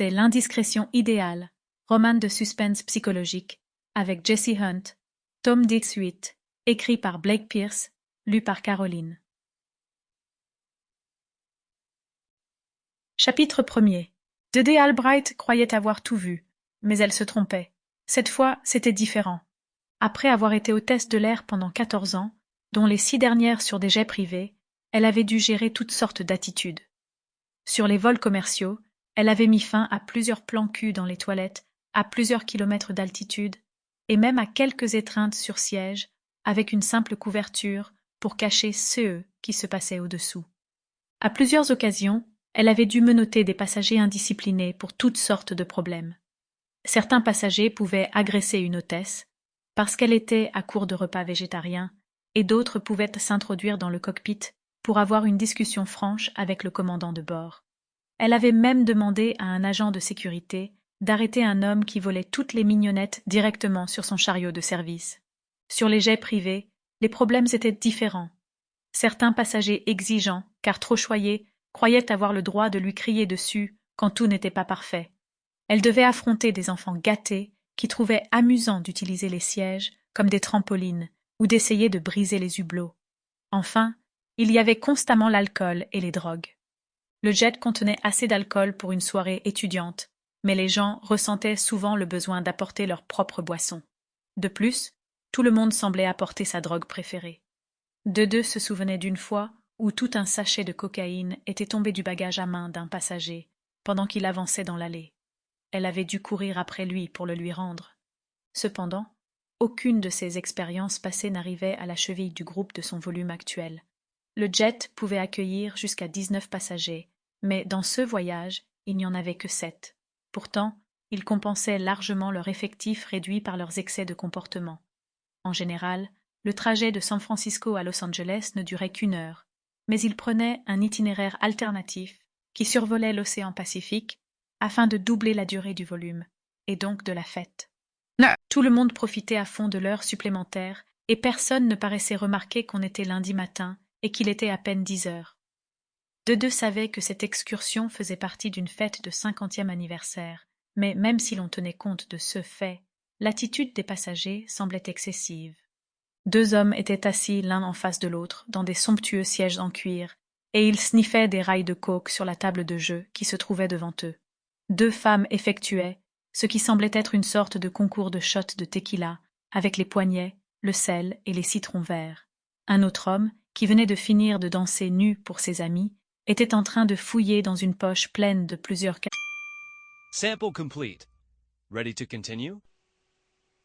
c'est L'indiscrétion idéale, roman de suspense psychologique, avec Jesse Hunt, tome 18, écrit par Blake Pierce, lu par Caroline. Chapitre 1er. Dede Albright croyait avoir tout vu, mais elle se trompait. Cette fois, c'était différent. Après avoir été hôtesse de l'air pendant 14 ans, dont les 6 dernières sur des jets privés, elle avait dû gérer toutes sortes d'attitudes. Sur les vols commerciaux, elle avait mis fin à plusieurs plans cul dans les toilettes, à plusieurs kilomètres d'altitude, et même à quelques étreintes sur siège, avec une simple couverture pour cacher ceux qui se passaient au-dessous. À plusieurs occasions, elle avait dû menotter des passagers indisciplinés pour toutes sortes de problèmes. Certains passagers pouvaient agresser une hôtesse, parce qu'elle était à court de repas végétariens, et d'autres pouvaient s'introduire dans le cockpit pour avoir une discussion franche avec le commandant de bord. Elle avait même demandé à un agent de sécurité d'arrêter un homme qui volait toutes les mignonnettes directement sur son chariot de service. Sur les jets privés, les problèmes étaient différents. Certains passagers exigeants, car trop choyés, croyaient avoir le droit de lui crier dessus quand tout n'était pas parfait. Elle devait affronter des enfants gâtés qui trouvaient amusant d'utiliser les sièges comme des trampolines ou d'essayer de briser les hublots. Enfin, il y avait constamment l'alcool et les drogues. Le jet contenait assez d'alcool pour une soirée étudiante, mais les gens ressentaient souvent le besoin d'apporter leur propre boisson. De plus, tout le monde semblait apporter sa drogue préférée. Dede se souvenait d'une fois où tout un sachet de cocaïne était tombé du bagage à main d'un passager pendant qu'il avançait dans l'allée. Elle avait dû courir après lui pour le lui rendre. Cependant, aucune de ces expériences passées n'arrivait à la cheville du groupe de son volume actuel. Le jet pouvait accueillir jusqu'à 19 passagers, mais dans ce voyage, il n'y en avait que 7. Pourtant, ils compensaient largement leur effectif réduit par leurs excès de comportement. En général, le trajet de San Francisco à Los Angeles ne durait qu'1 heure, mais ils prenaient un itinéraire alternatif qui survolait l'océan Pacifique afin de doubler la durée du volume, et donc de la fête. Tout le monde profitait à fond de l'heure supplémentaire, et personne ne paraissait remarquer qu'on était lundi matin et qu'il était à peine 10 heures. Dede savait que cette excursion faisait partie d'une fête de 50e anniversaire, mais même si l'on tenait compte de ce fait, l'attitude des passagers semblait excessive. 2 hommes étaient assis l'un en face de l'autre dans des somptueux sièges en cuir, et ils sniffaient des rails de coke sur la table de jeu qui se trouvait devant eux. 2 femmes effectuaient ce qui semblait être une sorte de concours de shots de tequila, avec les poignets, le sel et les citrons verts. Un autre homme, qui venait de finir de danser nu pour ses amis, était en train de fouiller dans une poche pleine de plusieurs... Sample complete. Ready to continue?